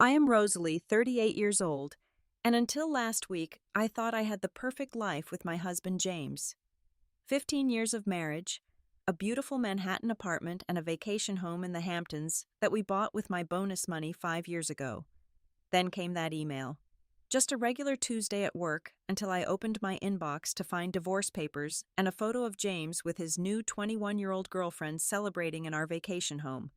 I am Rosalie, 38 years old, and until last week, I thought I had the perfect life with my husband James. 15 years of marriage, a beautiful Manhattan apartment, and a vacation home in the Hamptons that we bought with my bonus money 5 years ago. Then came that email. Just a regular Tuesday at work until I opened my inbox to find divorce papers and a photo of James with his new 21-year-old girlfriend celebrating in our vacation home.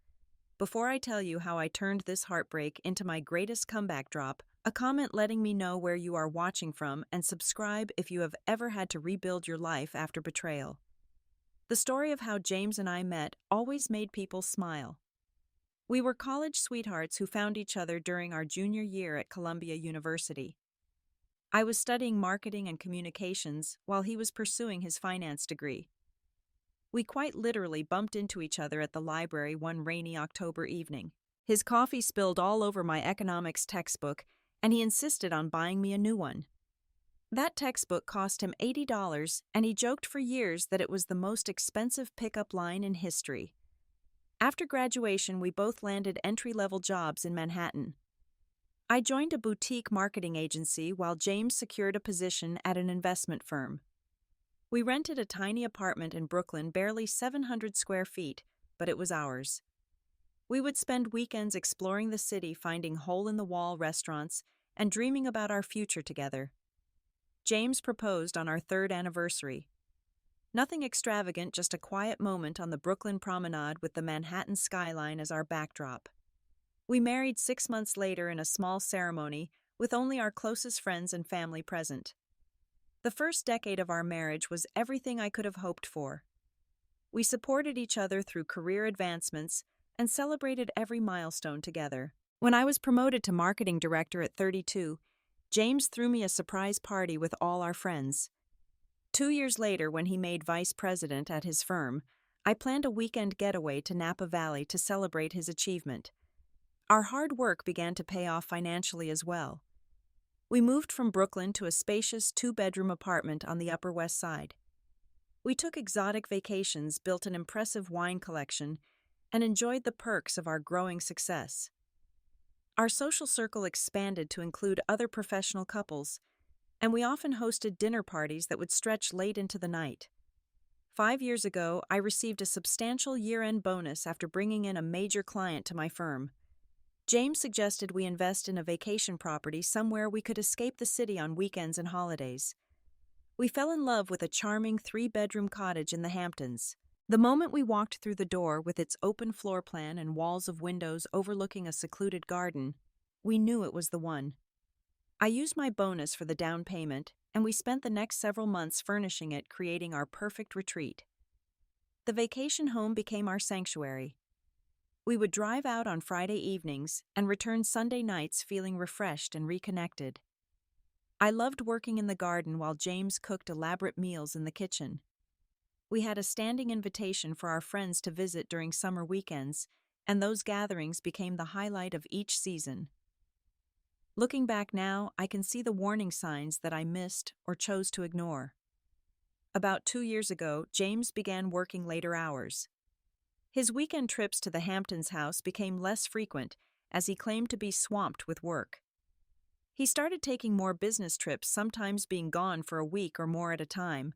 Before I tell you how I turned this heartbreak into my greatest comeback drop, a comment letting me know where you are watching from and subscribe if you have ever had to rebuild your life after betrayal. The story of how James and I met always made people smile. We were college sweethearts who found each other during our junior year at Columbia University. I was studying marketing and communications while he was pursuing his finance degree. We quite literally bumped into each other at the library one rainy October evening. His coffee spilled all over my economics textbook, and he insisted on buying me a new one. That textbook cost him $80, and he joked for years that it was the most expensive pickup line in history. After graduation, we both landed entry-level jobs in Manhattan. I joined a boutique marketing agency while James secured a position at an investment firm. We rented a tiny apartment in Brooklyn, barely 700 square feet, but it was ours. We would spend weekends exploring the city, finding hole-in-the-wall restaurants, and dreaming about our future together. James proposed on our third anniversary. Nothing extravagant, just a quiet moment on the Brooklyn promenade with the Manhattan skyline as our backdrop. We married 6 months later in a small ceremony with only our closest friends and family present. The first decade of our marriage was everything I could have hoped for. We supported each other through career advancements and celebrated every milestone together. When I was promoted to marketing director at 32, James threw me a surprise party with all our friends. 2 years later, when he made vice president at his firm, I planned a weekend getaway to Napa Valley to celebrate his achievement. Our hard work began to pay off financially as well. We moved from Brooklyn to a spacious 2-bedroom apartment on the Upper West Side. We took exotic vacations, built an impressive wine collection, and enjoyed the perks of our growing success. Our social circle expanded to include other professional couples, and we often hosted dinner parties that would stretch late into the night. 5 years ago, I received a substantial year-end bonus after bringing in a major client to my firm. James suggested we invest in a vacation property somewhere we could escape the city on weekends and holidays. We fell in love with a charming 3-bedroom cottage in the Hamptons. The moment we walked through the door with its open floor plan and walls of windows overlooking a secluded garden, we knew it was the one. I used my bonus for the down payment, and we spent the next several months furnishing it, creating our perfect retreat. The vacation home became our sanctuary. We would drive out on Friday evenings and return Sunday nights feeling refreshed and reconnected. I loved working in the garden while James cooked elaborate meals in the kitchen. We had a standing invitation for our friends to visit during summer weekends, and those gatherings became the highlight of each season. Looking back now, I can see the warning signs that I missed or chose to ignore. About 2 years ago, James began working later hours. His weekend trips to the Hamptons house became less frequent as he claimed to be swamped with work. He started taking more business trips, sometimes being gone for a week or more at a time.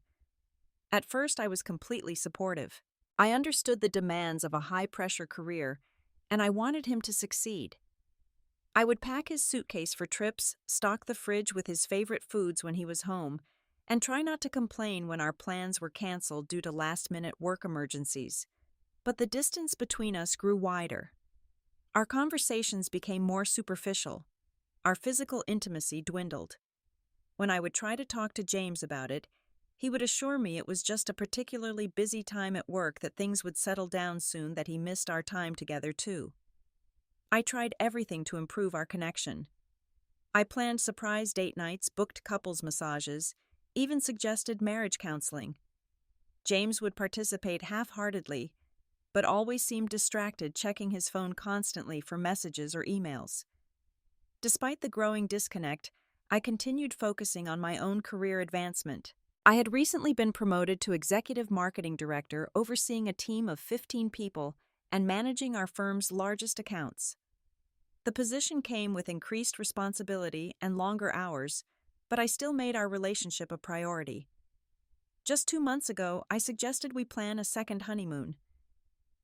At first, I was completely supportive. I understood the demands of a high-pressure career, and I wanted him to succeed. I would pack his suitcase for trips, stock the fridge with his favorite foods when he was home, and try not to complain when our plans were canceled due to last-minute work emergencies. But the distance between us grew wider. Our conversations became more superficial. Our physical intimacy dwindled. When I would try to talk to James about it, he would assure me it was just a particularly busy time at work, that things would settle down soon, that he missed our time together too. I tried everything to improve our connection. I planned surprise date nights, booked couples massages, even suggested marriage counseling. James would participate half-heartedly, but always seemed distracted, checking his phone constantly for messages or emails. Despite the growing disconnect, I continued focusing on my own career advancement. I had recently been promoted to executive marketing director, overseeing a team of 15 people and managing our firm's largest accounts. The position came with increased responsibility and longer hours, but I still made our relationship a priority. Just 2 months ago, I suggested we plan a second honeymoon.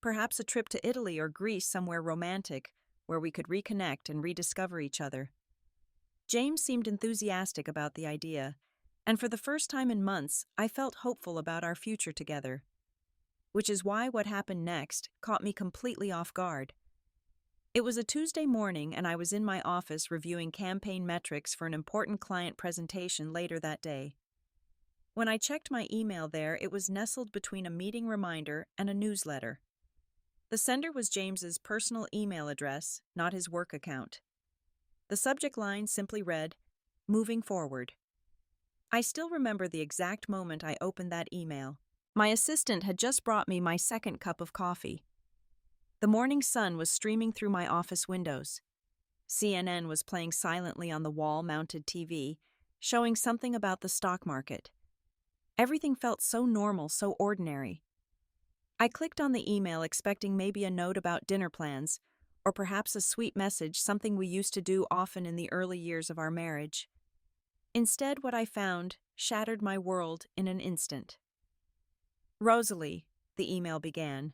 Perhaps a trip to Italy or Greece, somewhere romantic, where we could reconnect and rediscover each other. James seemed enthusiastic about the idea, and for the first time in months, I felt hopeful about our future together. Which is why what happened next caught me completely off guard. It was a Tuesday morning, and I was in my office reviewing campaign metrics for an important client presentation later that day. When I checked my email there, it was nestled between a meeting reminder and a newsletter. The sender was James's personal email address, not his work account. The subject line simply read, "Moving forward." I still remember the exact moment I opened that email. My assistant had just brought me my second cup of coffee. The morning sun was streaming through my office windows. CNN was playing silently on the wall-mounted TV, showing something about the stock market. Everything felt so normal, so ordinary. I clicked on the email expecting maybe a note about dinner plans, or perhaps a sweet message, something we used to do often in the early years of our marriage. Instead, what I found shattered my world in an instant. "Rosalie," the email began.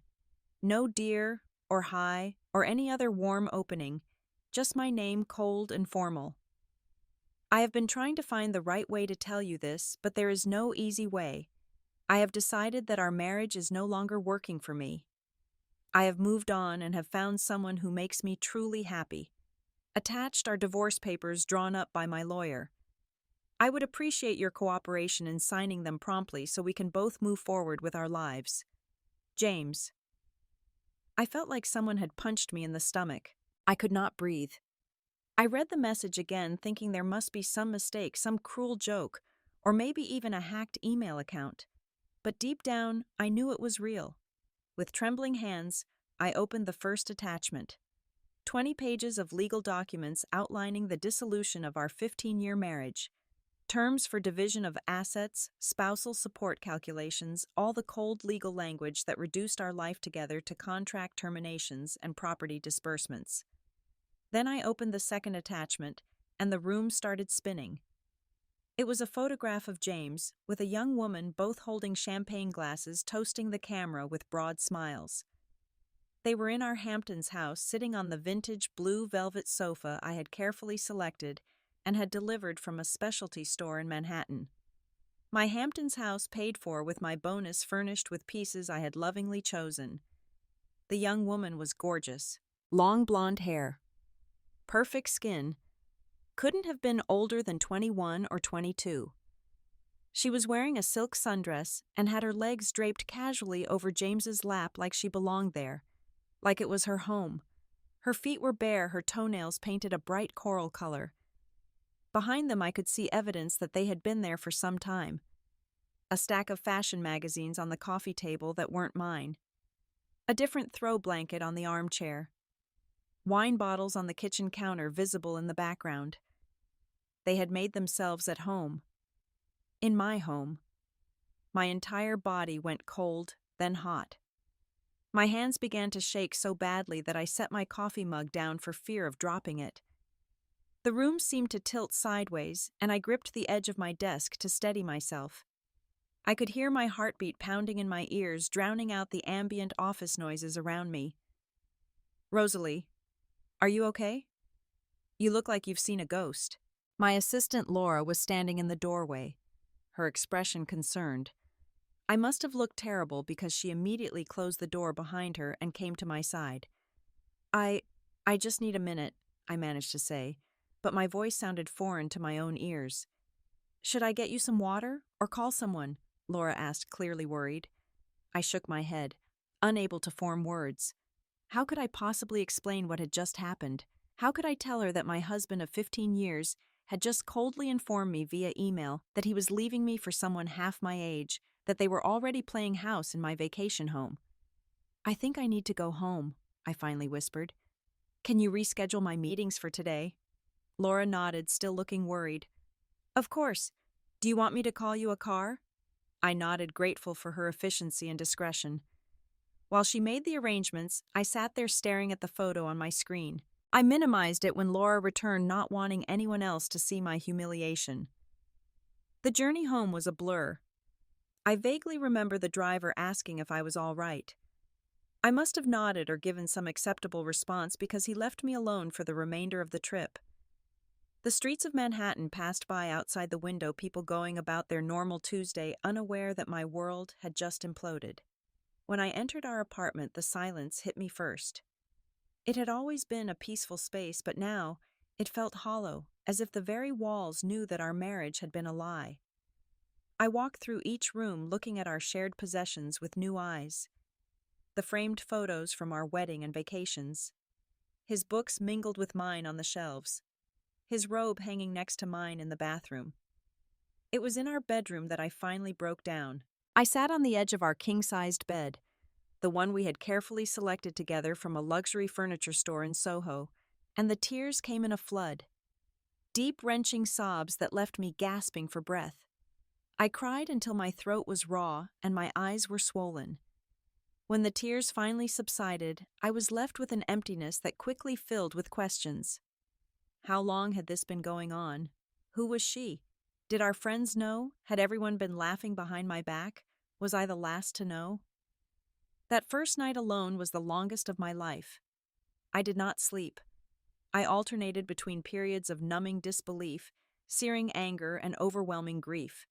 No dear, or hi, or any other warm opening, just my name, cold and formal. "I have been trying to find the right way to tell you this, but there is no easy way. I have decided that our marriage is no longer working for me. I have moved on and have found someone who makes me truly happy. Attached are divorce papers drawn up by my lawyer. I would appreciate your cooperation in signing them promptly so we can both move forward with our lives. James." I felt like someone had punched me in the stomach. I could not breathe. I read the message again, thinking there must be some mistake, some cruel joke, or maybe even a hacked email account. But deep down, I knew it was real. With trembling hands, I opened the first attachment. 20 pages of legal documents outlining the dissolution of our 15-year marriage. Terms for division of assets, spousal support calculations, all the cold legal language that reduced our life together to contract terminations and property disbursements. Then I opened the second attachment, and the room started spinning. It was a photograph of James, with a young woman both holding champagne glasses toasting the camera with broad smiles. They were in our Hamptons house, sitting on the vintage blue velvet sofa I had carefully selected and had delivered from a specialty store in Manhattan. My Hamptons house paid for with my bonus, furnished with pieces I had lovingly chosen. The young woman was gorgeous. Long blonde hair. Perfect skin. Couldn't have been older than 21 or 22. She was wearing a silk sundress and had her legs draped casually over James's lap like she belonged there, like it was her home. Her feet were bare, her toenails painted a bright coral color. Behind them I could see evidence that they had been there for some time. A stack of fashion magazines on the coffee table that weren't mine. A different throw blanket on the armchair. Wine bottles on the kitchen counter visible in the background. They had made themselves at home. In my home. My entire body went cold, then hot. My hands began to shake so badly that I set my coffee mug down for fear of dropping it. The room seemed to tilt sideways, and I gripped the edge of my desk to steady myself. I could hear my heartbeat pounding in my ears, drowning out the ambient office noises around me. "Rosalie, are you okay? You look like you've seen a ghost." My assistant Laura was standing in the doorway, her expression concerned. I must have looked terrible because she immediately closed the door behind her and came to my side. I just need a minute," I managed to say, but my voice sounded foreign to my own ears. "Should I get you some water or call someone?" Laura asked, clearly worried. I shook my head, unable to form words. How could I possibly explain what had just happened? How could I tell her that my husband of 15 years had just coldly informed me via email that he was leaving me for someone half my age, that they were already playing house in my vacation home? "I think I need to go home," I finally whispered. "Can you reschedule my meetings for today?" Laura nodded, still looking worried. "Of course. Do you want me to call you a car?" I nodded, grateful for her efficiency and discretion. While she made the arrangements, I sat there staring at the photo on my screen. I minimized it when Laura returned, not wanting anyone else to see my humiliation. The journey home was a blur. I vaguely remember the driver asking if I was all right. I must have nodded or given some acceptable response because he left me alone for the remainder of the trip. The streets of Manhattan passed by outside the window, people going about their normal Tuesday, unaware that my world had just imploded. When I entered our apartment, the silence hit me first. It had always been a peaceful space, but now it felt hollow, as if the very walls knew that our marriage had been a lie. I walked through each room looking at our shared possessions with new eyes. The framed photos from our wedding and vacations. His books mingled with mine on the shelves. His robe hanging next to mine in the bathroom. It was in our bedroom that I finally broke down. I sat on the edge of our king-sized bed, the one we had carefully selected together from a luxury furniture store in Soho, and the tears came in a flood. Deep, wrenching sobs that left me gasping for breath. I cried until my throat was raw and my eyes were swollen. When the tears finally subsided, I was left with an emptiness that quickly filled with questions. How long had this been going on? Who was she? Did our friends know? Had everyone been laughing behind my back? Was I the last to know? That first night alone was the longest of my life. I did not sleep. I alternated between periods of numbing disbelief, searing anger, and overwhelming grief.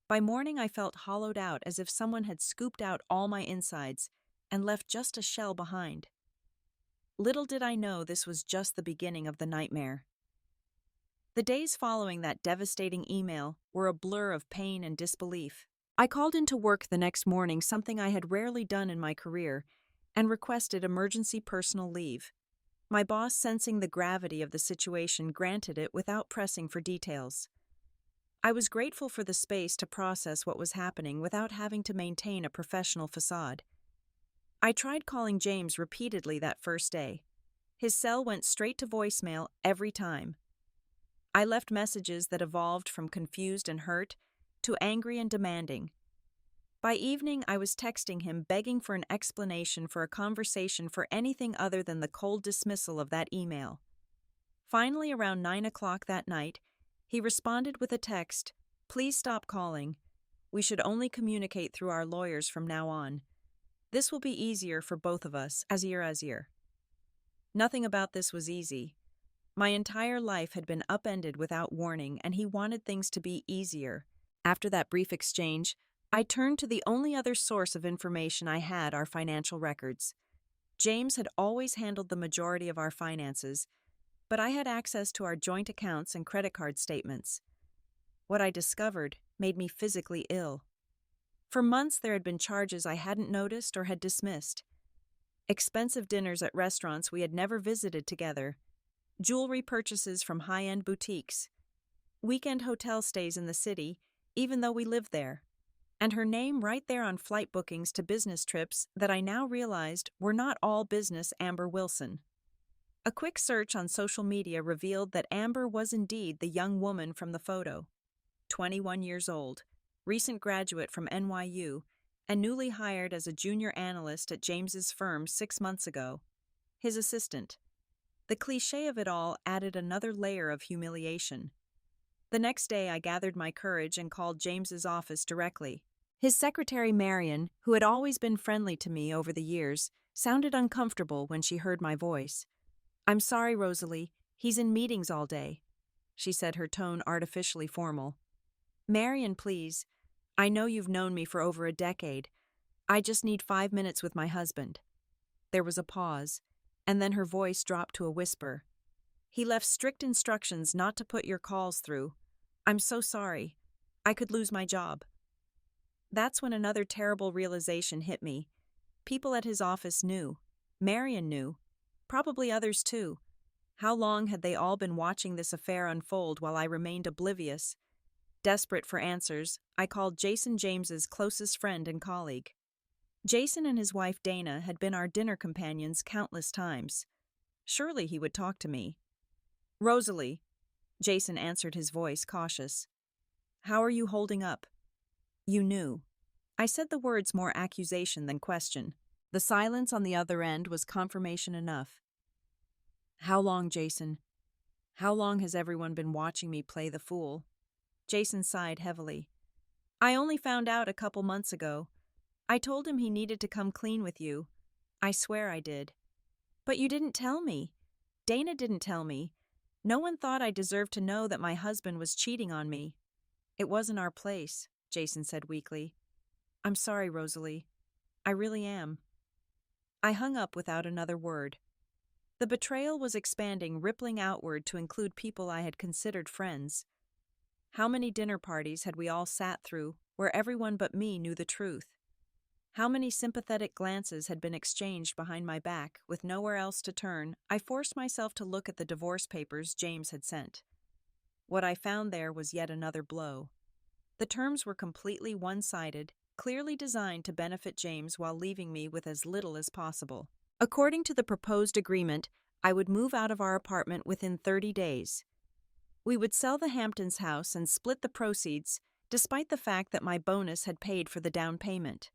By morning, I felt hollowed out, as if someone had scooped out all my insides and left just a shell behind. Little did I know this was just the beginning of the nightmare. The days following that devastating email were a blur of pain and disbelief. I called into work the next morning, something I had rarely done in my career, and requested emergency personal leave. My boss, sensing the gravity of the situation, granted it without pressing for details. I was grateful for the space to process what was happening without having to maintain a professional facade. I tried calling James repeatedly that first day. His cell went straight to voicemail every time. I left messages that evolved from confused and hurt to angry and demanding. By evening, I was texting him, begging for an explanation, for a conversation, for anything other than the cold dismissal of that email. Finally, around 9 o'clock that night, he responded with a text, "Please stop calling. We should only communicate through our lawyers from now on. This will be easier for both of us, as year. Nothing about this was easy. My entire life had been upended without warning, and he wanted things to be easier. After that brief exchange, I turned to the only other source of information I had, our financial records. James had always handled the majority of our finances, but I had access to our joint accounts and credit card statements. What I discovered made me physically ill. For months, there had been charges I hadn't noticed or had dismissed. Expensive dinners at restaurants we had never visited together, jewelry purchases from high-end boutiques, weekend hotel stays in the city, even though we lived there, and her name right there on flight bookings to business trips that I now realized were not all business. Amber Wilson. A quick search on social media revealed that Amber was indeed the young woman from the photo. 21 years old, recent graduate from NYU, and newly hired as a junior analyst at James's firm 6 months ago. His assistant. The cliché of it all added another layer of humiliation. The next day, I gathered my courage and called James's office directly. His secretary, Marion, who had always been friendly to me over the years, sounded uncomfortable when she heard my voice. "I'm sorry, Rosalie, he's in meetings all day," she said, her tone artificially formal. "Marion, please. I know you've known me for over a decade. I just need 5 minutes with my husband." There was a pause, and then her voice dropped to a whisper. "He left strict instructions not to put your calls through. I'm so sorry. I could lose my job." That's when another terrible realization hit me. People at his office knew. Marion knew. Probably others too. How long had they all been watching this affair unfold while I remained oblivious? Desperate for answers, I called Jason, James's closest friend and colleague. Jason and his wife Dana had been our dinner companions countless times. Surely he would talk to me. "Rosalie," Jason answered, his voice cautious. "How are you holding up?" "You knew." I said the words more accusation than question. The silence on the other end was confirmation enough. How long, Jason? How long has everyone been watching me play the fool? Jason sighed heavily. I only found out a couple months ago. I told him he needed to come clean with you. I swear I did. But you didn't tell me. Dana didn't tell me. No one thought I deserved to know that my husband was cheating on me. It wasn't our place, Jason said weakly. I'm sorry, Rosalie. I really am. I hung up without another word. The betrayal was expanding, rippling outward to include people I had considered friends. How many dinner parties had we all sat through, where everyone but me knew the truth? How many sympathetic glances had been exchanged behind my back, with nowhere else to turn? I forced myself to look at the divorce papers James had sent. What I found there was yet another blow. The terms were completely one-sided, clearly designed to benefit James while leaving me with as little as possible. According to the proposed agreement, I would move out of our apartment within 30 days. We would sell the Hamptons house and split the proceeds, despite the fact that my bonus had paid for the down payment.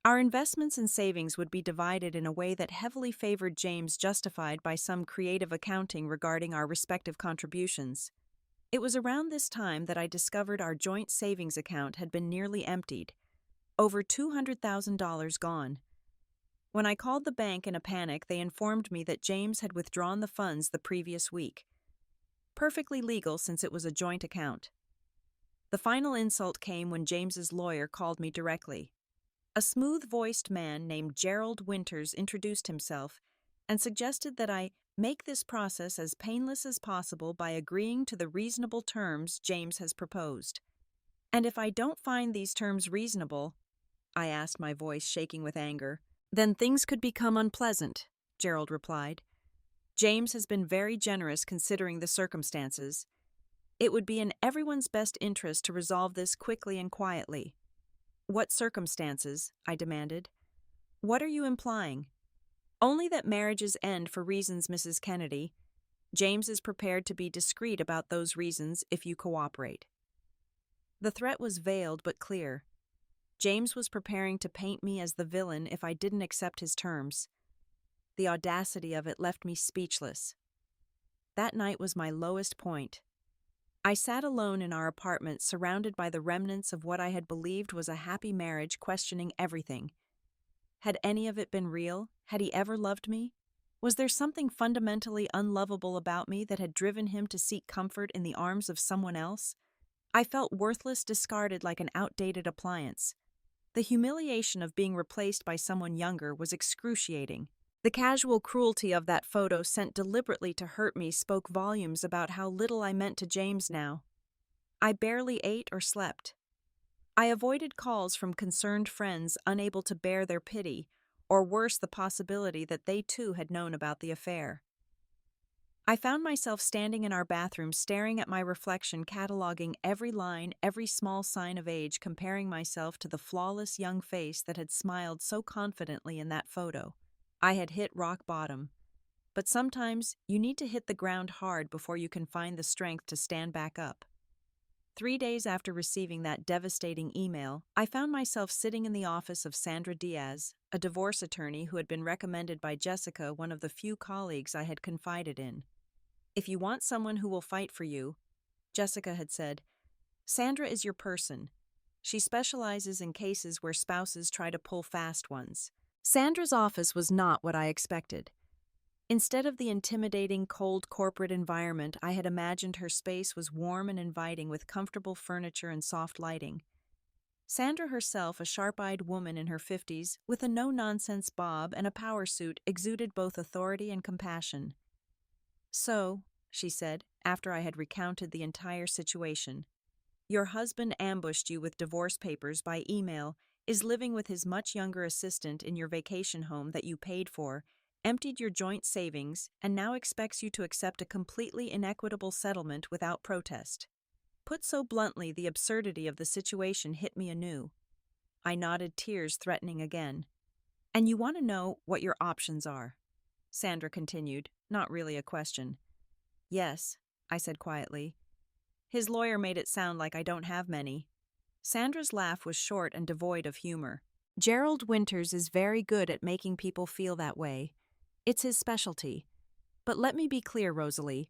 Our investments and savings would be divided in a way that heavily favored James, justified by some creative accounting regarding our respective contributions. It was around this time that I discovered our joint savings account had been nearly emptied, over $200,000 gone. When I called the bank in a panic, they informed me that James had withdrawn the funds the previous week. Perfectly legal since it was a joint account. The final insult came when James's lawyer called me directly. A smooth-voiced man named Gerald Winters introduced himself and suggested that I make this process as painless as possible by agreeing to the reasonable terms James has proposed. And if I don't find these terms reasonable, I asked, my voice shaking with anger, then things could become unpleasant, Gerald replied. James has been very generous considering the circumstances. It would be in everyone's best interest to resolve this quickly and quietly. What circumstances? I demanded. What are you implying? Only that marriages end for reasons, Mrs. Kennedy. James is prepared to be discreet about those reasons if you cooperate. The threat was veiled but clear. James was preparing to paint me as the villain if I didn't accept his terms. The audacity of it left me speechless. That night was my lowest point. I sat alone in our apartment, surrounded by the remnants of what I had believed was a happy marriage, questioning everything. Had any of it been real? Had he ever loved me? Was there something fundamentally unlovable about me that had driven him to seek comfort in the arms of someone else? I felt worthless, discarded like an outdated appliance. The humiliation of being replaced by someone younger was excruciating. The casual cruelty of that photo, sent deliberately to hurt me, spoke volumes about how little I meant to James now. I barely ate or slept. I avoided calls from concerned friends unable to bear their pity, or worse, the possibility that they too had known about the affair. I found myself standing in our bathroom, staring at my reflection, cataloging every line, every small sign of age, comparing myself to the flawless young face that had smiled so confidently in that photo. I had hit rock bottom. But sometimes you need to hit the ground hard before you can find the strength to stand back up. 3 days after receiving that devastating email, I found myself sitting in the office of Sandra Diaz, a divorce attorney who had been recommended by Jessica, one of the few colleagues I had confided in. If you want someone who will fight for you, Jessica had said, Sandra is your person. She specializes in cases where spouses try to pull fast ones. Sandra's office was not what I expected. Instead of the intimidating, cold corporate environment I had imagined, her space was warm and inviting with comfortable furniture and soft lighting. Sandra herself, a sharp-eyed woman in her 50s, with a no-nonsense bob and a power suit, exuded both authority and compassion. So, she said, after I had recounted the entire situation, your husband ambushed you with divorce papers by email, is living with his much younger assistant in your vacation home that you paid for, emptied your joint savings, and now expects you to accept a completely inequitable settlement without protest. Put so bluntly, the absurdity of the situation hit me anew. I nodded, tears threatening again. And you want to know what your options are? Sandra continued, not really a question. Yes, I said quietly. His lawyer made it sound like I don't have many. Sandra's laugh was short and devoid of humor. Gerald Winters is very good at making people feel that way. It's his specialty. But let me be clear, Rosalie.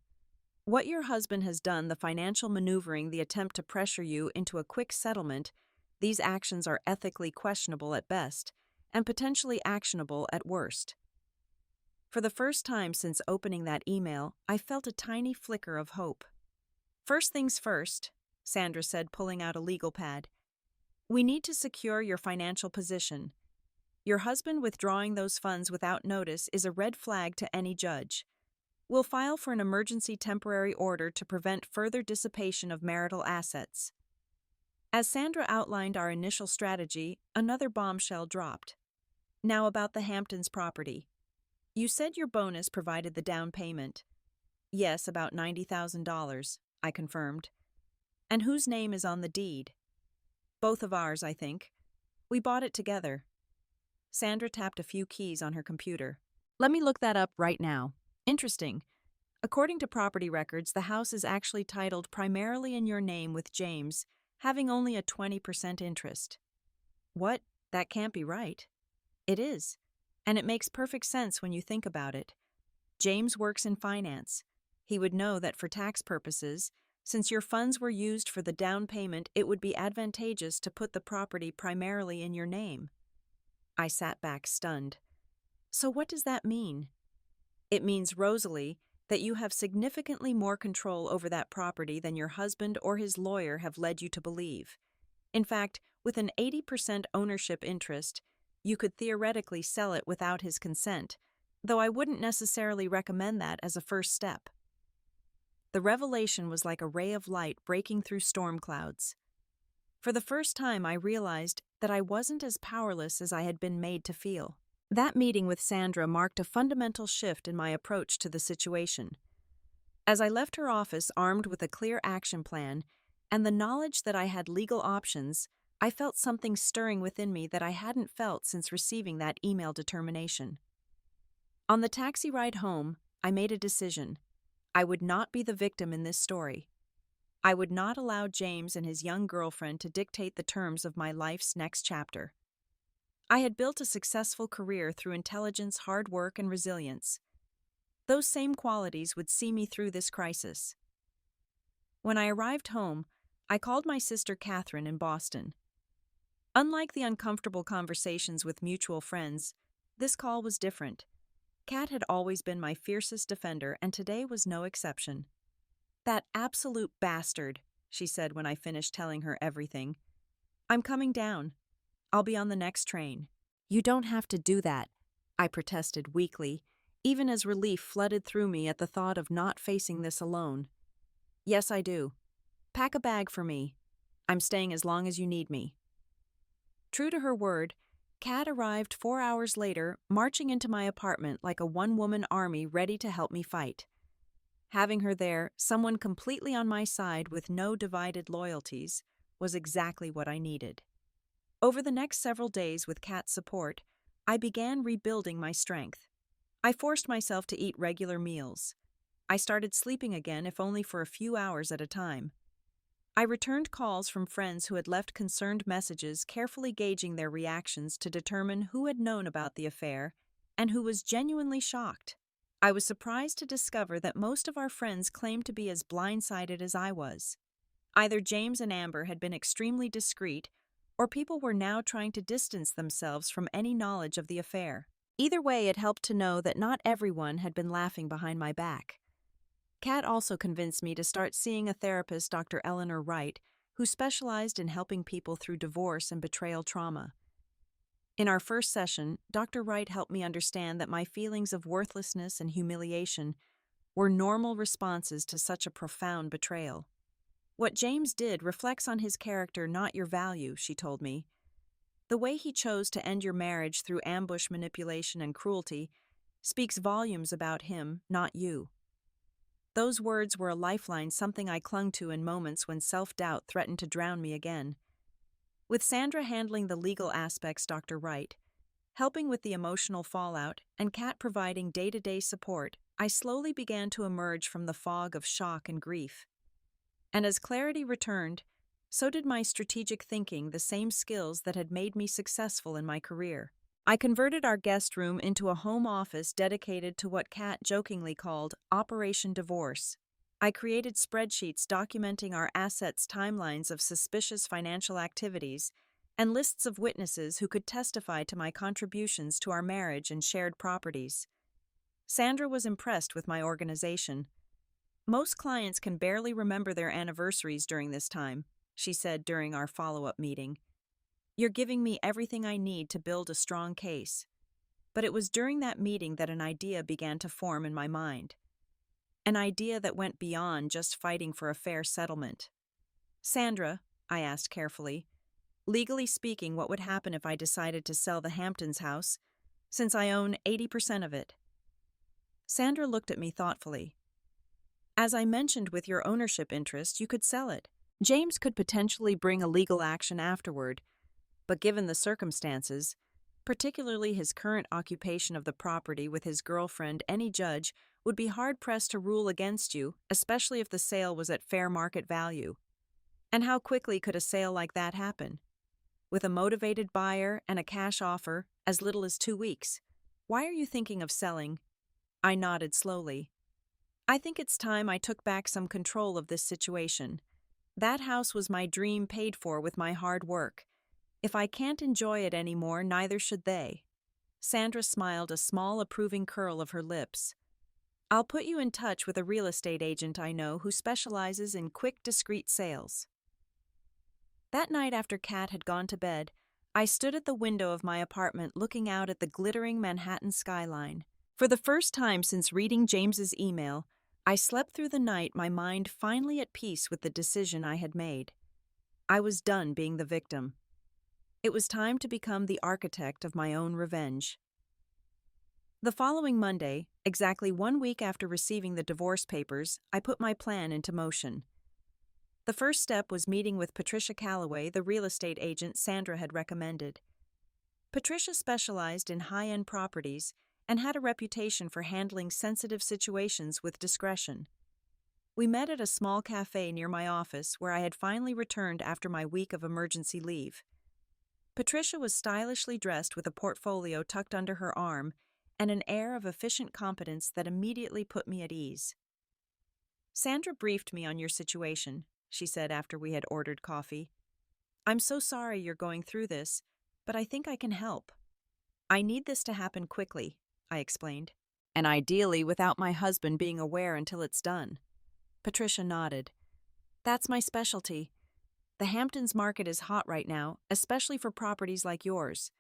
What your husband has done, the financial maneuvering, the attempt to pressure you into a quick settlement, these actions are ethically questionable at best and potentially actionable at worst. For the first time since opening that email, I felt a tiny flicker of hope. First things first, Sandra said, pulling out a legal pad. We need to secure your financial position. Your husband withdrawing those funds without notice is a red flag to any judge. We'll file for an emergency temporary order to prevent further dissipation of marital assets. As Sandra outlined our initial strategy, another bombshell dropped. Now about the Hamptons property. You said your bonus provided the down payment. Yes, about $90,000, I confirmed. And whose name is on the deed? Both of ours, I think. We bought it together. Sandra tapped a few keys on her computer. Let me look that up right now. Interesting. According to property records, the house is actually titled primarily in your name with James, having only a 20% interest. What? That can't be right. It is. And it makes perfect sense when you think about it. James works in finance. He would know that for tax purposes, since your funds were used for the down payment, it would be advantageous to put the property primarily in your name. I sat back stunned. So what does that mean? It means, Rosalie, that you have significantly more control over that property than your husband or his lawyer have led you to believe. In fact, with an 80% ownership interest, you could theoretically sell it without his consent, though I wouldn't necessarily recommend that as a first step. The revelation was like a ray of light breaking through storm clouds. For the first time, I realized that I wasn't as powerless as I had been made to feel. That meeting with Sandra marked a fundamental shift in my approach to the situation. As I left her office armed with a clear action plan and the knowledge that I had legal options, I felt something stirring within me that I hadn't felt since receiving that email determination. On the taxi ride home, I made a decision. I would not be the victim in this story. I would not allow James and his young girlfriend to dictate the terms of my life's next chapter. I had built a successful career through intelligence, hard work, and resilience. Those same qualities would see me through this crisis. When I arrived home, I called my sister Catherine in Boston. Unlike the uncomfortable conversations with mutual friends, this call was different. Kat had always been my fiercest defender, and today was no exception. That absolute bastard, she said when I finished telling her everything. I'm coming down. I'll be on the next train. You don't have to do that, I protested weakly, even as relief flooded through me at the thought of not facing this alone. Yes, I do. Pack a bag for me. I'm staying as long as you need me. True to her word, Kat arrived 4 hours later, marching into my apartment like a one-woman army ready to help me fight. Having her there, someone completely on my side with no divided loyalties, was exactly what I needed. Over the next several days with Kat's support, I began rebuilding my strength. I forced myself to eat regular meals. I started sleeping again, if only for a few hours at a time. I returned calls from friends who had left concerned messages, carefully gauging their reactions to determine who had known about the affair and who was genuinely shocked. I was surprised to discover that most of our friends claimed to be as blindsided as I was. Either James and Amber had been extremely discreet, or people were now trying to distance themselves from any knowledge of the affair. Either way, it helped to know that not everyone had been laughing behind my back. Kat also convinced me to start seeing a therapist, Dr. Eleanor Wright, who specialized in helping people through divorce and betrayal trauma. In our first session, Dr. Wright helped me understand that my feelings of worthlessness and humiliation were normal responses to such a profound betrayal. What James did reflects on his character, not your value, she told me. The way he chose to end your marriage through ambush, manipulation, and cruelty speaks volumes about him, not you. Those words were a lifeline, something I clung to in moments when self-doubt threatened to drown me again. With Sandra handling the legal aspects, Dr. Wright helping with the emotional fallout, and Kat providing day-to-day support, I slowly began to emerge from the fog of shock and grief. And as clarity returned, so did my strategic thinking, the same skills that had made me successful in my career. I converted our guest room into a home office dedicated to what Kat jokingly called Operation Divorce. I created spreadsheets documenting our assets' timelines of suspicious financial activities and lists of witnesses who could testify to my contributions to our marriage and shared properties. Sandra was impressed with my organization. Most clients can barely remember their anniversaries during this time, she said during our follow-up meeting. You're giving me everything I need to build a strong case. But it was during that meeting that an idea began to form in my mind. An idea that went beyond just fighting for a fair settlement. Sandra, I asked carefully, legally speaking, what would happen if I decided to sell the Hamptons house, since I own 80% of it? Sandra looked at me thoughtfully. As I mentioned with your ownership interest, you could sell it. James could potentially bring a legal action afterward, but given the circumstances, particularly his current occupation of the property with his girlfriend, any judge would be hard-pressed to rule against you, especially if the sale was at fair market value. And how quickly could a sale like that happen? With a motivated buyer and a cash offer, as little as 2 weeks. Why are you thinking of selling? I nodded slowly. I think it's time I took back some control of this situation. That house was my dream, paid for with my hard work. If I can't enjoy it anymore, neither should they. Sandra smiled, a small approving curl of her lips. I'll put you in touch with a real estate agent I know who specializes in quick, discreet sales. That night after Kat had gone to bed, I stood at the window of my apartment looking out at the glittering Manhattan skyline. For the first time since reading James's email, I slept through the night, my mind finally at peace with the decision I had made. I was done being the victim. It was time to become the architect of my own revenge. The following Monday, exactly 1 week after receiving the divorce papers, I put my plan into motion. The first step was meeting with Patricia Calloway, the real estate agent Sandra had recommended. Patricia specialized in high-end properties and had a reputation for handling sensitive situations with discretion. We met at a small cafe near my office where I had finally returned after my week of emergency leave. Patricia was stylishly dressed with a portfolio tucked under her arm and an air of efficient competence that immediately put me at ease. Sandra briefed me on your situation, she said after we had ordered coffee. I'm so sorry you're going through this, but I think I can help. I need this to happen quickly, I explained, and ideally without my husband being aware until it's done. Patricia nodded. That's my specialty. The Hamptons market is hot right now, especially for properties like yours.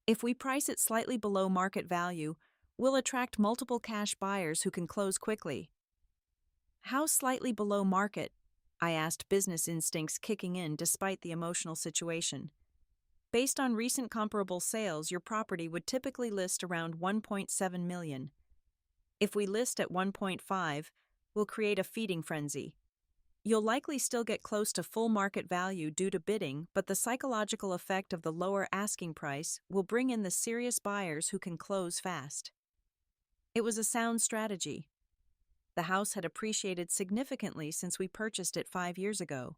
If we price it slightly below market value, we'll attract multiple cash buyers who can close quickly. How slightly below market? I asked, business instincts kicking in despite the emotional situation. Based on recent comparable sales, your property would typically list around $1.7 million. If we list at 1.5, we'll create a feeding frenzy. You'll likely still get close to full market value due to bidding, but the psychological effect of the lower asking price will bring in the serious buyers who can close fast. It was a sound strategy. The house had appreciated significantly since we purchased it 5 years ago.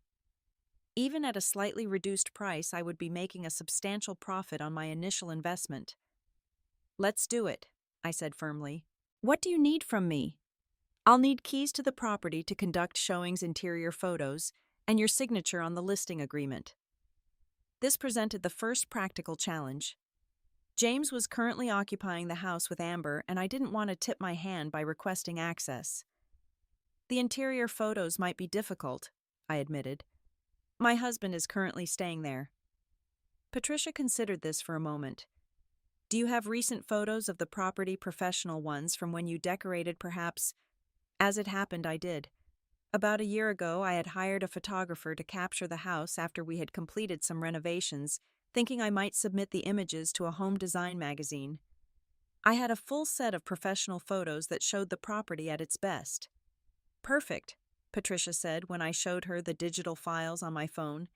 Even at a slightly reduced price, I would be making a substantial profit on my initial investment. Let's do it, I said firmly. What do you need from me? I'll need keys to the property to conduct showings, interior photos, and your signature on the listing agreement. This presented the first practical challenge. James was currently occupying the house with Amber, and I didn't want to tip my hand by requesting access. The interior photos might be difficult, I admitted. My husband is currently staying there. Patricia considered this for a moment. Do you have recent photos of the property, professional ones from when you decorated, perhaps? As it happened, I did. About a year ago, I had hired a photographer to capture the house after we had completed some renovations, thinking I might submit the images to a home design magazine. I had a full set of professional photos that showed the property at its best. Perfect, Patricia said when I showed her the digital files on my phone.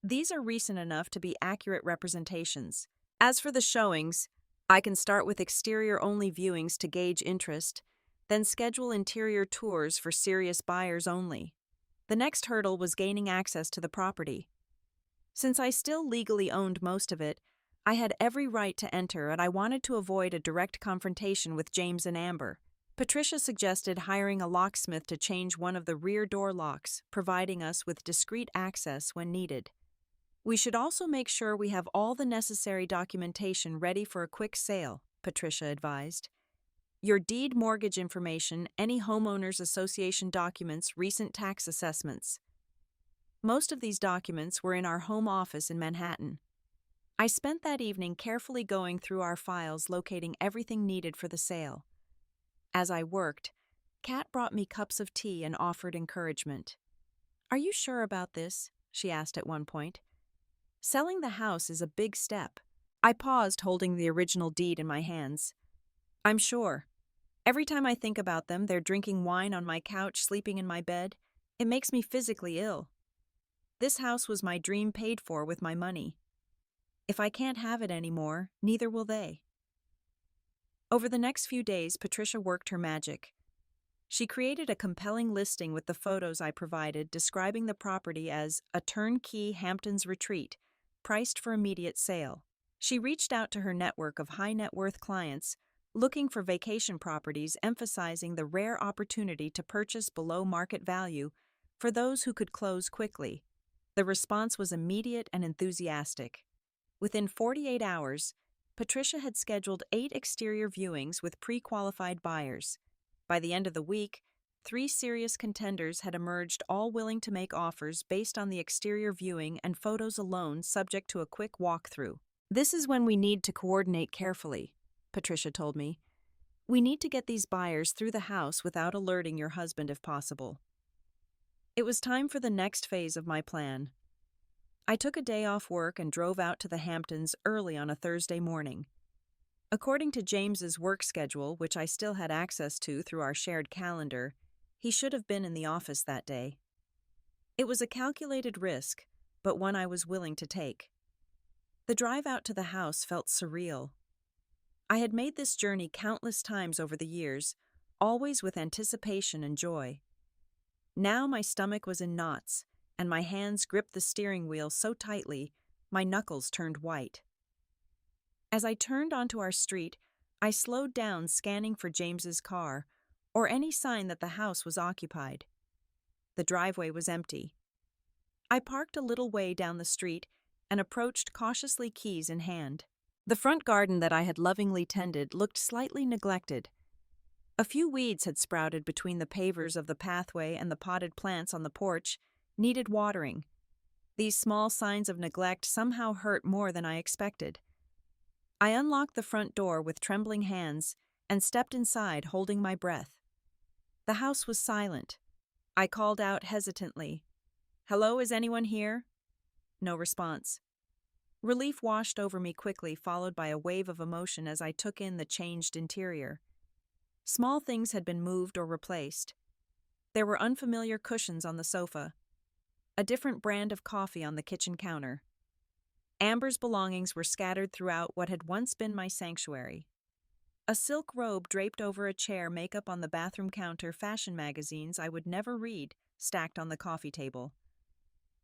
These are recent enough to be accurate representations. As for the showings, I can start with exterior-only viewings to gauge interest, then schedule interior tours for serious buyers only. The next hurdle was gaining access to the property. Since I still legally owned most of it, I had every right to enter, and I wanted to avoid a direct confrontation with James and Amber. Patricia suggested hiring a locksmith to change one of the rear door locks, providing us with discreet access when needed. We should also make sure we have all the necessary documentation ready for a quick sale, Patricia advised. Your deed, mortgage information, any homeowners association documents, recent tax assessments. Most of these documents were in our home office in Manhattan. I spent that evening carefully going through our files, locating everything needed for the sale. As I worked, Kat brought me cups of tea and offered encouragement. "Are you sure about this?" she asked at one point. "Selling the house is a big step." I paused, holding the original deed in my hands. "I'm sure. Every time I think about them, they're drinking wine on my couch, sleeping in my bed. It makes me physically ill. This house was my dream, paid for with my money. If I can't have it anymore, neither will they." Over the next few days, Patricia worked her magic. She created a compelling listing with the photos I provided, describing the property as a turnkey Hamptons retreat, priced for immediate sale. She reached out to her network of high net worth clients, looking for vacation properties, emphasizing the rare opportunity to purchase below market value for those who could close quickly. The response was immediate and enthusiastic. Within 48 hours, Patricia had scheduled 8 exterior viewings with pre-qualified buyers. By the end of the week, 3 serious contenders had emerged, all willing to make offers based on the exterior viewing and photos alone, subject to a quick walkthrough. "This is when we need to coordinate carefully," Patricia told me. "We need to get these buyers through the house without alerting your husband if possible." It was time for the next phase of my plan. I took a day off work and drove out to the Hamptons early on a Thursday morning. According to James's work schedule, which I still had access to through our shared calendar, he should have been in the office that day. It was a calculated risk, but one I was willing to take. The drive out to the house felt surreal. I had made this journey countless times over the years, always with anticipation and joy. Now my stomach was in knots, and my hands gripped the steering wheel so tightly, my knuckles turned white. As I turned onto our street, I slowed down, scanning for James's car or any sign that the house was occupied. The driveway was empty. I parked a little way down the street and approached cautiously, keys in hand. The front garden that I had lovingly tended looked slightly neglected. A few weeds had sprouted between the pavers of the pathway, and the potted plants on the porch needed watering. These small signs of neglect somehow hurt more than I expected. I unlocked the front door with trembling hands and stepped inside, holding my breath. The house was silent. I called out hesitantly, "Hello, is anyone here?" No response. Relief washed over me quickly, followed by a wave of emotion as I took in the changed interior. Small things had been moved or replaced. There were unfamiliar cushions on the sofa, a different brand of coffee on the kitchen counter. Amber's belongings were scattered throughout what had once been my sanctuary. A silk robe draped over a chair, makeup on the bathroom counter, fashion magazines I would never read stacked on the coffee table.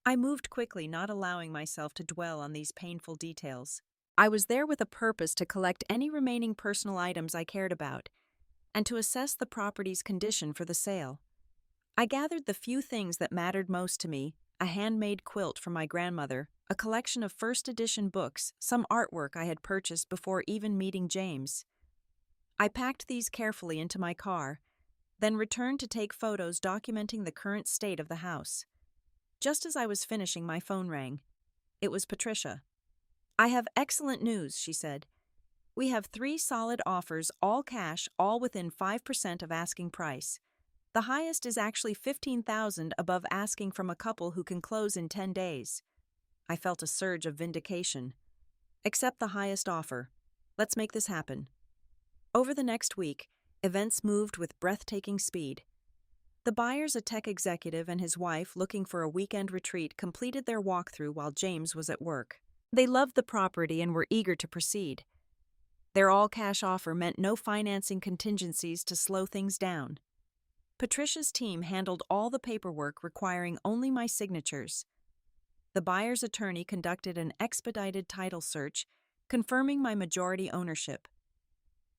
I moved quickly, not allowing myself to dwell on these painful details. I was there with a purpose: to collect any remaining personal items I cared about, and to assess the property's condition for the sale. I gathered the few things that mattered most to me: a handmade quilt from my grandmother, a collection of first edition books, some artwork I had purchased before even meeting James. I packed these carefully into my car, then returned to take photos documenting the current state of the house. Just as I was finishing, my phone rang. It was Patricia. "I have excellent news," she said. "We have 3 solid offers, all cash, all within 5% of asking price. The highest is actually $15,000 above asking, from a couple who can close in 10 days. I felt a surge of vindication. "Accept the highest offer. Let's make this happen." Over the next week, events moved with breathtaking speed. The buyers, a tech executive and his wife looking for a weekend retreat, completed their walkthrough while James was at work. They loved the property and were eager to proceed. Their all-cash offer meant no financing contingencies to slow things down. Patricia's team handled all the paperwork, requiring only my signatures. The buyer's attorney conducted an expedited title search, confirming my majority ownership.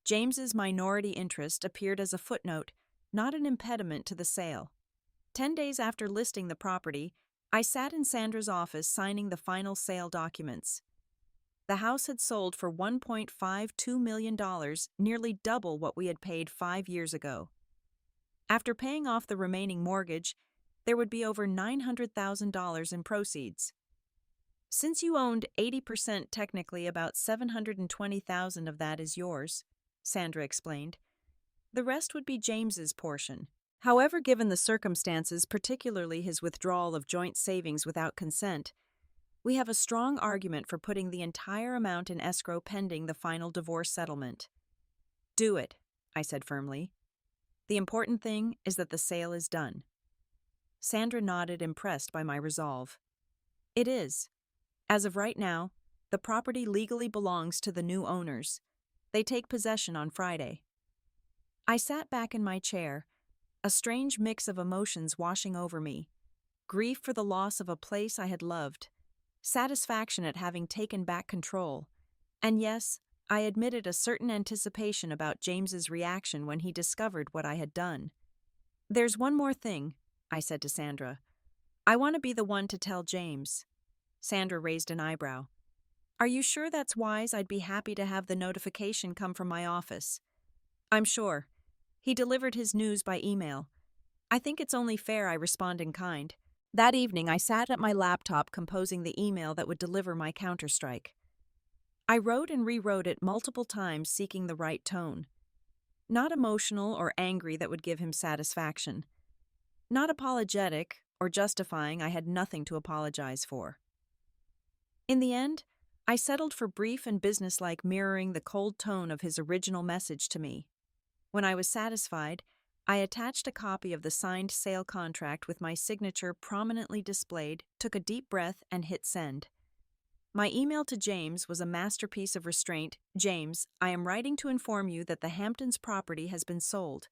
James's minority interest appeared as a footnote, not an impediment to the sale. 10 days after listing the property, I sat in Sandra's office signing the final sale documents. The house had sold for $1.52 million, nearly double what we had paid 5 years ago. After paying off the remaining mortgage, there would be over $900,000 in proceeds. Since you owned 80%, technically about $720,000 of that is yours, Sandra explained. The rest would be James's portion. However, given the circumstances, particularly his withdrawal of joint savings without consent, we have a strong argument for putting the entire amount in escrow pending the final divorce settlement. Do it, I said firmly. The important thing is that the sale is done. Sandra nodded, impressed by my resolve. It is. As of right now, the property legally belongs to the new owners. They take possession on Friday. I sat back in my chair, a strange mix of emotions washing over me. Grief for the loss of a place I had loved, satisfaction at having taken back control, and yes, I admitted a certain anticipation about James's reaction when he discovered what I had done. There's one more thing, I said to Sandra. I want to be the one to tell James. Sandra raised an eyebrow. Are you sure that's wise? I'd be happy to have the notification come from my office. I'm sure. He delivered his news by email. I think it's only fair I respond in kind. That evening, I sat at my laptop composing the email that would deliver my counterstrike. I wrote and rewrote it multiple times, seeking the right tone. Not emotional or angry that would give him satisfaction. Not apologetic or justifying. I had nothing to apologize for. In the end, I settled for brief and businesslike, mirroring the cold tone of his original message to me. When I was satisfied, I attached a copy of the signed sale contract with my signature prominently displayed, took a deep breath, and hit send. My email to James was a masterpiece of restraint. James, I am writing to inform you that the Hamptons property has been sold.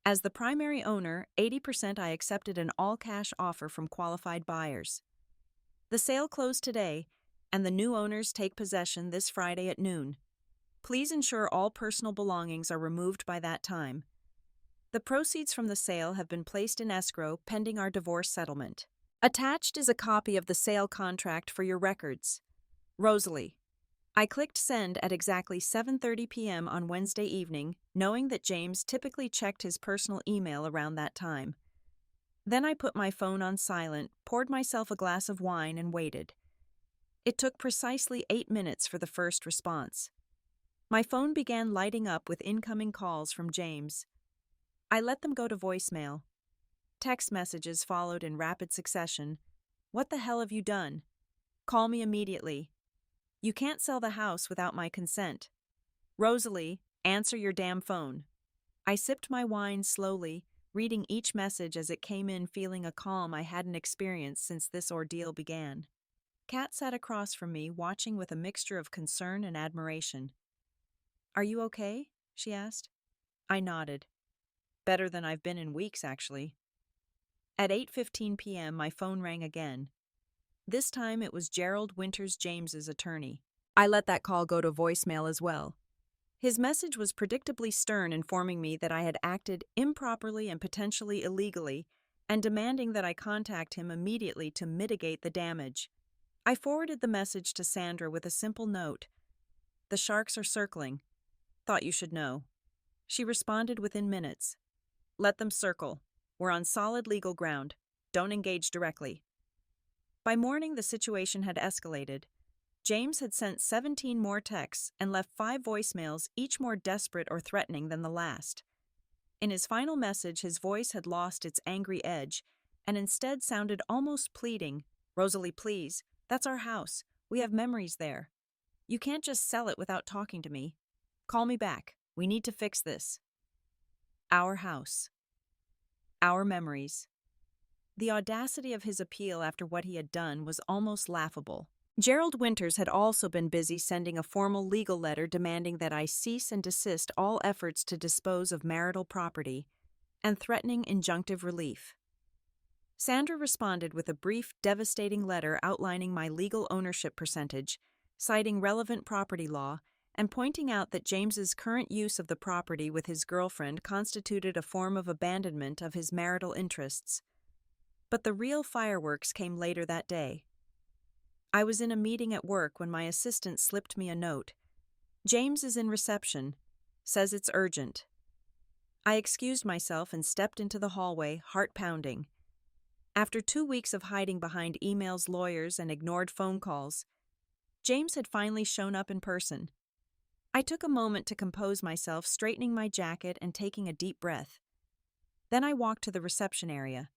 As the primary owner, 80% I accepted an all-cash offer from qualified buyers. The sale closed today, and the new owners take possession this Friday at noon. Please ensure all personal belongings are removed by that time. The proceeds from the sale have been placed in escrow pending our divorce settlement. Attached is a copy of the sale contract for your records. Rosalie. I clicked send at exactly 7:30 p.m. on Wednesday evening, knowing that James typically checked his personal email around that time. Then I put my phone on silent, poured myself a glass of wine, and waited. It took precisely 8 minutes for the first response. My phone began lighting up with incoming calls from James. I let them go to voicemail. Text messages followed in rapid succession. What the hell have you done? Call me immediately. You can't sell the house without my consent. Rosalie, answer your damn phone. I sipped my wine slowly, reading each message as it came in, feeling a calm I hadn't experienced since this ordeal began. Kat sat across from me, watching with a mixture of concern and admiration. Are you okay? She asked. I nodded. Better than I've been in weeks, actually. At 8:15 p.m., my phone rang again. This time it was Gerald Winters, James's attorney. I let that call go to voicemail as well. His message was predictably stern, informing me that I had acted improperly and potentially illegally, and demanding that I contact him immediately to mitigate the damage. I forwarded the message to Sandra with a simple note. The sharks are circling. Thought you should know. She responded within minutes. Let them circle. We're on solid legal ground. Don't engage directly. By morning, the situation had escalated. James had sent 17 more texts and left 5 voicemails, each more desperate or threatening than the last. In his final message, his voice had lost its angry edge and instead sounded almost pleading. Rosalie, please. That's our house. We have memories there. You can't just sell it without talking to me. Call me back. We need to fix this. Our house. Our memories. The audacity of his appeal after what he had done was almost laughable. Gerald Winters had also been busy sending a formal legal letter demanding that I cease and desist all efforts to dispose of marital property and threatening injunctive relief. Sandra responded with a brief, devastating letter outlining my legal ownership percentage, citing relevant property law and pointing out that James's current use of the property with his girlfriend constituted a form of abandonment of his marital interests. But the real fireworks came later that day. I was in a meeting at work when my assistant slipped me a note. "James is in reception. Says it's urgent." I excused myself and stepped into the hallway, heart pounding. After 2 weeks of hiding behind emails, lawyers, and ignored phone calls, James had finally shown up in person. I took a moment to compose myself, straightening my jacket and taking a deep breath. Then I walked to the reception area.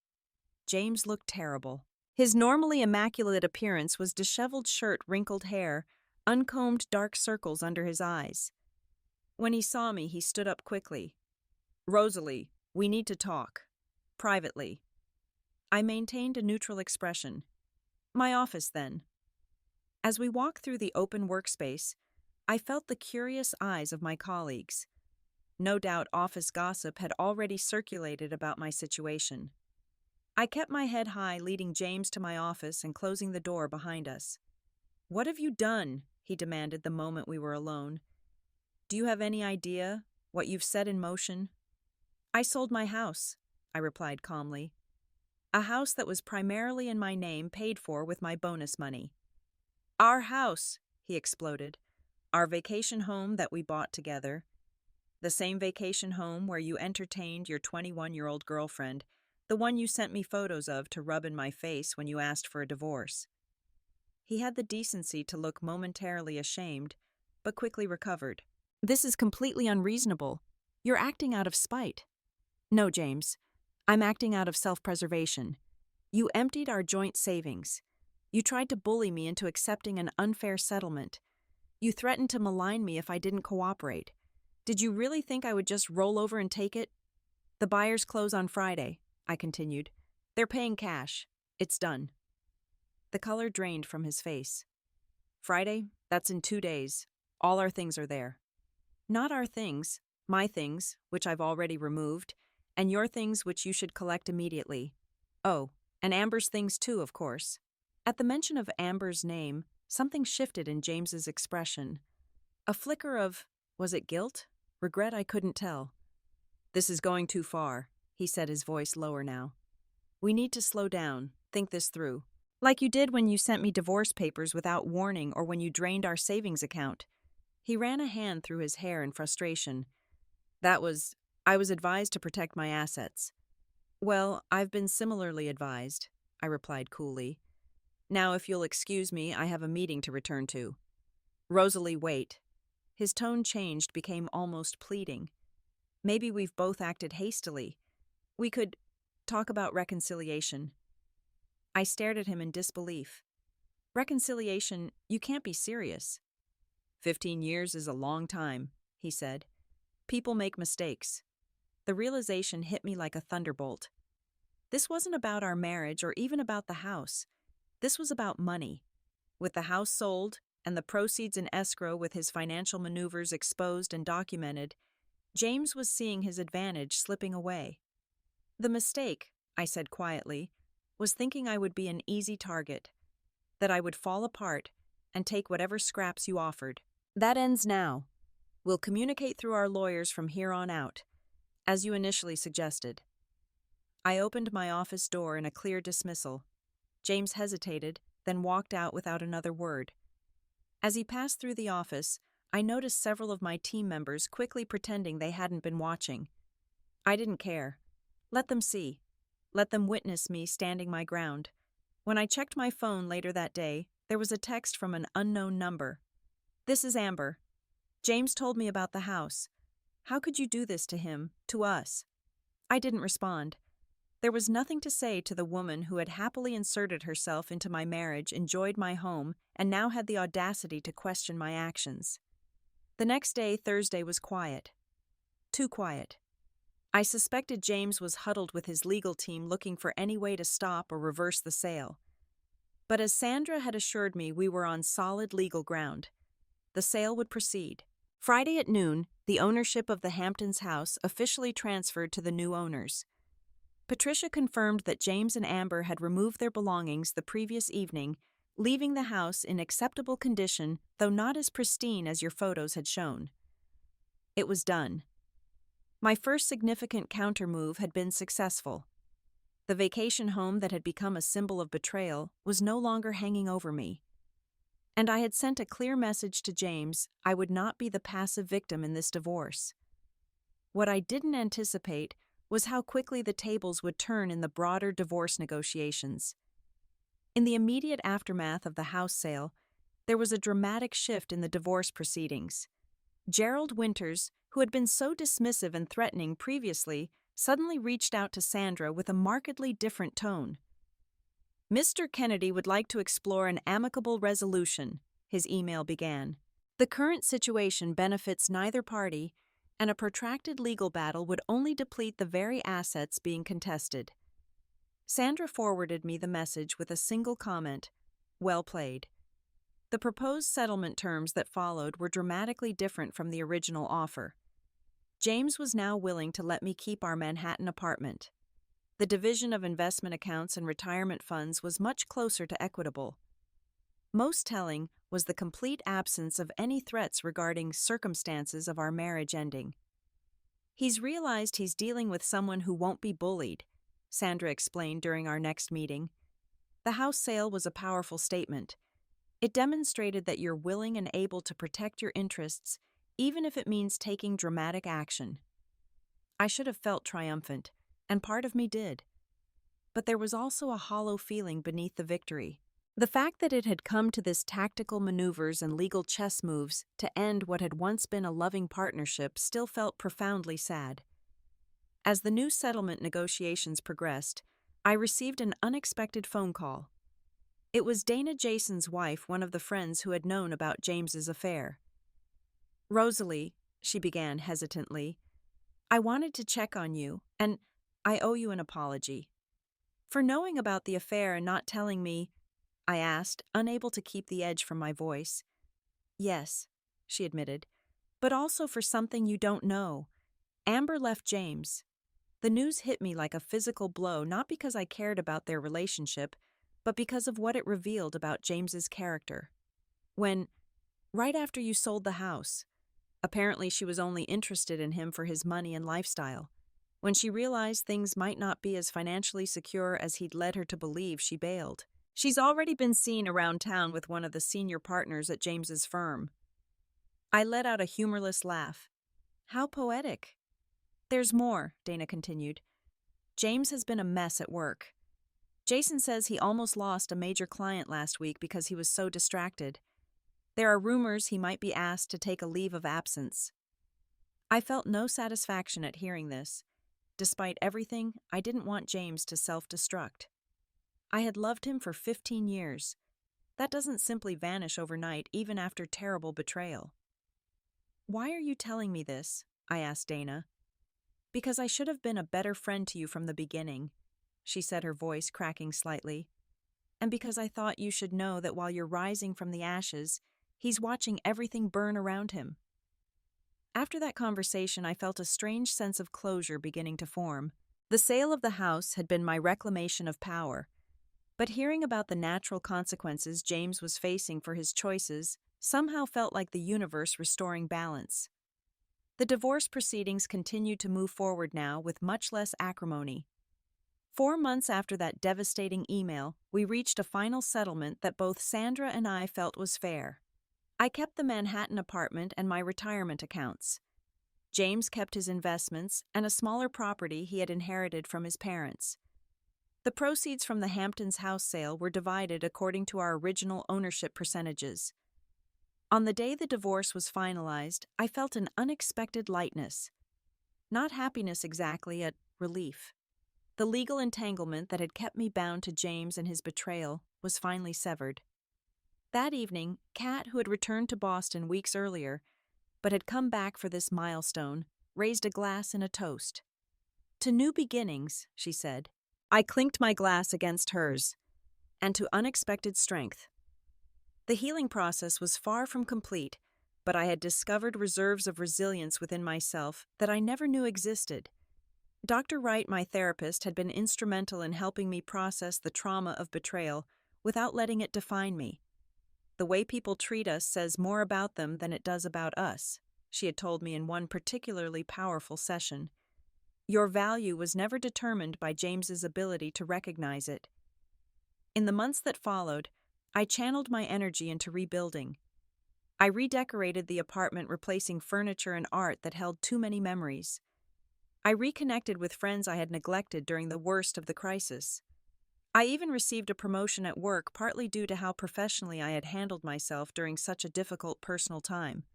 James looked terrible. His normally immaculate appearance was disheveled shirt, wrinkled hair, uncombed dark circles under his eyes. When he saw me, he stood up quickly. "Rosalie, we need to talk. Privately." I maintained a neutral expression. "My office, then." As we walked through the open workspace, I felt the curious eyes of my colleagues. No doubt office gossip had already circulated about my situation. I kept my head high, leading James to my office and closing the door behind us. "What have you done?" he demanded the moment we were alone. "Do you have any idea what you've set in motion?" "I sold my house," I replied calmly. "A house that was primarily in my name, paid for with my bonus money." "Our house," he exploded. "Our vacation home that we bought together. The same vacation home where you entertained your 21-year-old girlfriend, the one you sent me photos of to rub in my face when you asked for a divorce." He had the decency to look momentarily ashamed, but quickly recovered. "This is completely unreasonable. You're acting out of spite." "No, James. I'm acting out of self-preservation. You emptied our joint savings. You tried to bully me into accepting an unfair settlement. You threatened to malign me if I didn't cooperate. Did you really think I would just roll over and take it?" "The buyers close on Friday," I continued. "They're paying cash. It's done." The color drained from his face. "Friday? That's in 2 days. All our things are there." "Not our things. My things, which I've already removed, and your things which you should collect immediately. Oh, and Amber's things too, of course." At the mention of Amber's name, something shifted in James's expression. A flicker of, was it guilt? Regret? I couldn't tell. "This is going too far," he said, his voice lower now. "We need to slow down, think this through. Like you did when you sent me divorce papers without warning or when you drained our savings account." He ran a hand through his hair in frustration. I was advised to protect my assets." "Well, I've been similarly advised," I replied coolly. "Now, if you'll excuse me, I have a meeting to return to." "Rosalie, wait." His tone changed, became almost pleading. "Maybe we've both acted hastily. We could talk about reconciliation." I stared at him in disbelief. "Reconciliation? You can't be serious." 15 years is a long time," he said. "People make mistakes." The realization hit me like a thunderbolt. This wasn't about our marriage or even about the house. This was about money. With the house sold and the proceeds in escrow, with his financial maneuvers exposed and documented, James was seeing his advantage slipping away. "The mistake," I said quietly, "was thinking I would be an easy target, that I would fall apart and take whatever scraps you offered. That ends now. We'll communicate through our lawyers from here on out, as you initially suggested." I opened my office door in a clear dismissal. James hesitated, then walked out without another word. As he passed through the office, I noticed several of my team members quickly pretending they hadn't been watching. I didn't care. Let them see. Let them witness me standing my ground. When I checked my phone later that day, there was a text from an unknown number. "This is Amber. James told me about the house. How could you do this to him, to us?" I didn't respond. There was nothing to say to the woman who had happily inserted herself into my marriage, enjoyed my home, and now had the audacity to question my actions. The next day, Thursday, was quiet. Too quiet. I suspected James was huddled with his legal team looking for any way to stop or reverse the sale. But as Sandra had assured me, we were on solid legal ground. The sale would proceed. Friday at noon, the ownership of the Hamptons house officially transferred to the new owners. Patricia confirmed that James and Amber had removed their belongings the previous evening, leaving the house in acceptable condition, though not as pristine as your photos had shown. It was done. My first significant counter-move had been successful. The vacation home that had become a symbol of betrayal was no longer hanging over me. And I had sent a clear message to James I would not be the passive victim in this divorce. What I didn't anticipate was how quickly the tables would turn in the broader divorce negotiations. In the immediate aftermath of the house sale, there was a dramatic shift in the divorce proceedings. Gerald Winters, who had been so dismissive and threatening previously, suddenly reached out to Sandra with a markedly different tone. "Mr. Kennedy would like to explore an amicable resolution," his email began. "The current situation benefits neither party, and a protracted legal battle would only deplete the very assets being contested." Sandra forwarded me the message with a single comment: "Well played." The proposed settlement terms that followed were dramatically different from the original offer. James was now willing to let me keep our Manhattan apartment. The division of investment accounts and retirement funds was much closer to equitable. Most telling was the complete absence of any threats regarding circumstances of our marriage ending. "He's realized he's dealing with someone who won't be bullied," Sandra explained during our next meeting. "The house sale was a powerful statement. It demonstrated that you're willing and able to protect your interests, even if it means taking dramatic action." I should have felt triumphant, and part of me did. But there was also a hollow feeling beneath the victory. The fact that it had come to this tactical maneuvers and legal chess moves to end what had once been a loving partnership still felt profoundly sad. As the new settlement negotiations progressed, I received an unexpected phone call. It was Dana Jason's wife, one of the friends who had known about James's affair. "Rosalie," she began hesitantly, "I wanted to check on you, and I owe you an apology. For knowing about the affair and not telling me," I asked, unable to keep the edge from my voice. "Yes," she admitted, "but also for something you don't know. Amber left James." The news hit me like a physical blow, not because I cared about their relationship, but because of what it revealed about James's character. Right after you sold the house. Apparently she was only interested in him for his money and lifestyle. When she realized things might not be as financially secure as he'd led her to believe, she bailed. She's already been seen around town with one of the senior partners at James's firm. I let out a humorless laugh. "How poetic." "There's more," Dana continued. "James has been a mess at work. Jason says he almost lost a major client last week because he was so distracted. There are rumors he might be asked to take a leave of absence." I felt no satisfaction at hearing this. Despite everything, I didn't want James to self-destruct. I had loved him for 15 years. That doesn't simply vanish overnight, even after terrible betrayal. "Why are you telling me this?" I asked Dana. "Because I should have been a better friend to you from the beginning," she said, her voice cracking slightly. "And because I thought you should know that while you're rising from the ashes, he's watching everything burn around him." After that conversation, I felt a strange sense of closure beginning to form. The sale of the house had been my reclamation of power, but hearing about the natural consequences James was facing for his choices somehow felt like the universe restoring balance. The divorce proceedings continued to move forward now with much less acrimony. 4 months after that devastating email, we reached a final settlement that both Sandra and I felt was fair. I kept the Manhattan apartment and my retirement accounts. James kept his investments and a smaller property he had inherited from his parents. The proceeds from the Hamptons house sale were divided according to our original ownership percentages. On the day the divorce was finalized, I felt an unexpected lightness. Not happiness exactly, yet relief. The legal entanglement that had kept me bound to James and his betrayal was finally severed. That evening, Kat, who had returned to Boston weeks earlier, but had come back for this milestone, raised a glass in a toast. "To new beginnings," she said. I clinked my glass against hers. "And to unexpected strength." The healing process was far from complete, but I had discovered reserves of resilience within myself that I never knew existed. Dr. Wright, my therapist, had been instrumental in helping me process the trauma of betrayal without letting it define me. The way people treat us says more about them than it does about us, she had told me in one particularly powerful session. Your value was never determined by James's ability to recognize it. In the months that followed, I channeled my energy into rebuilding. I redecorated the apartment, replacing furniture and art that held too many memories. I reconnected with friends I had neglected during the worst of the crisis. I even received a promotion at work, partly due to how professionally I had handled myself during such a difficult personal time.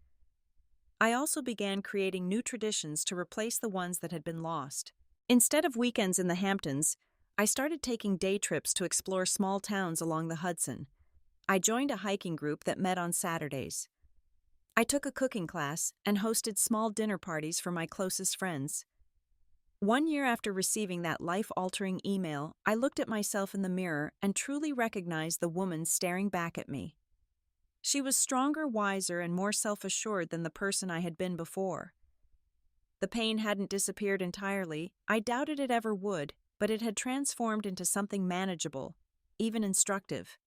I also began creating new traditions to replace the ones that had been lost. Instead of weekends in the Hamptons, I started taking day trips to explore small towns along the Hudson. I joined a hiking group that met on Saturdays. I took a cooking class and hosted small dinner parties for my closest friends. 1 year after receiving that life-altering email, I looked at myself in the mirror and truly recognized the woman staring back at me. She was stronger, wiser, and more self-assured than the person I had been before. The pain hadn't disappeared entirely. I doubted it ever would, but it had transformed into something manageable, even instructive.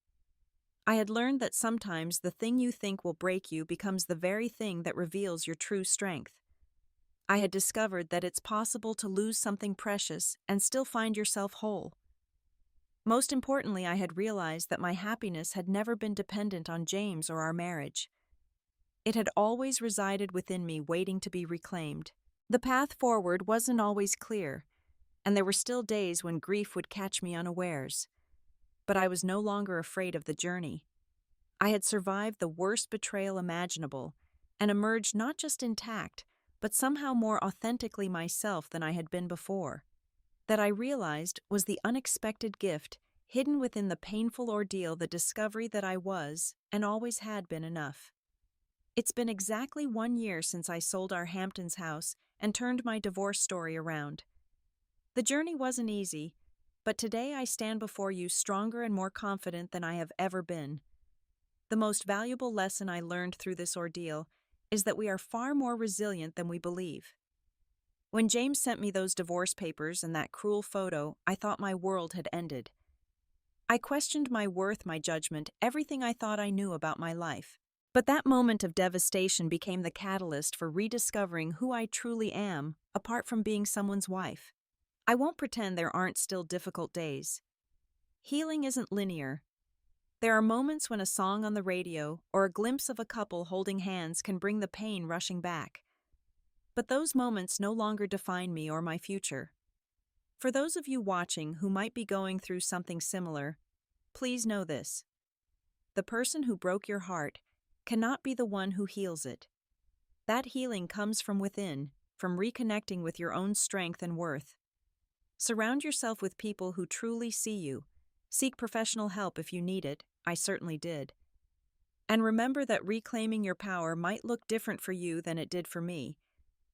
I had learned that sometimes the thing you think will break you becomes the very thing that reveals your true strength. I had discovered that it's possible to lose something precious and still find yourself whole. Most importantly, I had realized that my happiness had never been dependent on James or our marriage. It had always resided within me, waiting to be reclaimed. The path forward wasn't always clear, and there were still days when grief would catch me unawares. But I was no longer afraid of the journey. I had survived the worst betrayal imaginable and emerged not just intact, but somehow more authentically myself than I had been before. That I realized was the unexpected gift hidden within the painful ordeal, the discovery that I was, and always had been, enough. It's been exactly 1 year since I sold our Hamptons house and turned my divorce story around. The journey wasn't easy, but today I stand before you stronger and more confident than I have ever been. The most valuable lesson I learned through this ordeal is that we are far more resilient than we believe. When James sent me those divorce papers and that cruel photo, I thought my world had ended. I questioned my worth, my judgment, everything I thought I knew about my life. But that moment of devastation became the catalyst for rediscovering who I truly am, apart from being someone's wife. I won't pretend there aren't still difficult days. Healing isn't linear. There are moments when a song on the radio or a glimpse of a couple holding hands can bring the pain rushing back. But those moments no longer define me or my future. For those of you watching who might be going through something similar, please know this. The person who broke your heart cannot be the one who heals it. That healing comes from within, from reconnecting with your own strength and worth. Surround yourself with people who truly see you. Seek professional help if you need it. I certainly did. And remember that reclaiming your power might look different for you than it did for me,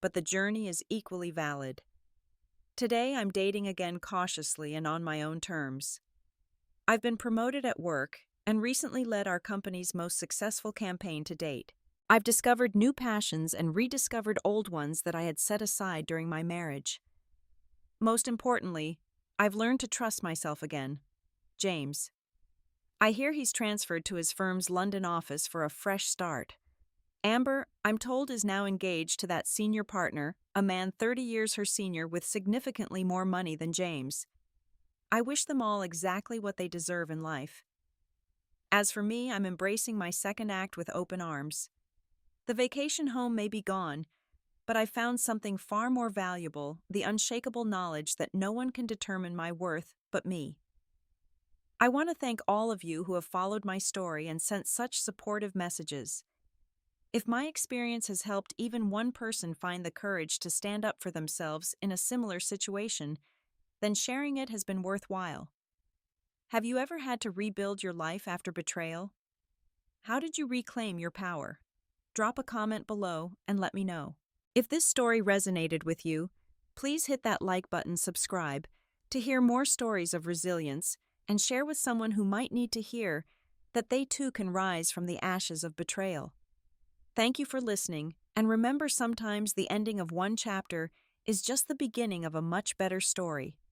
but the journey is equally valid. Today I'm dating again cautiously and on my own terms. I've been promoted at work and recently led our company's most successful campaign to date. I've discovered new passions and rediscovered old ones that I had set aside during my marriage. Most importantly, I've learned to trust myself again. James. I hear he's transferred to his firm's London office for a fresh start. Amber, I'm told, is now engaged to that senior partner, a man 30 years her senior with significantly more money than James. I wish them all exactly what they deserve in life. As for me, I'm embracing my second act with open arms. The vacation home may be gone, but I found something far more valuable, the unshakable knowledge that no one can determine my worth but me. I want to thank all of you who have followed my story and sent such supportive messages. If my experience has helped even one person find the courage to stand up for themselves in a similar situation, then sharing it has been worthwhile. Have you ever had to rebuild your life after betrayal? How did you reclaim your power? Drop a comment below and let me know. If this story resonated with you, please hit that like button, subscribe, to hear more stories of resilience, and share with someone who might need to hear that they too can rise from the ashes of betrayal. Thank you for listening, and remember, sometimes the ending of one chapter is just the beginning of a much better story.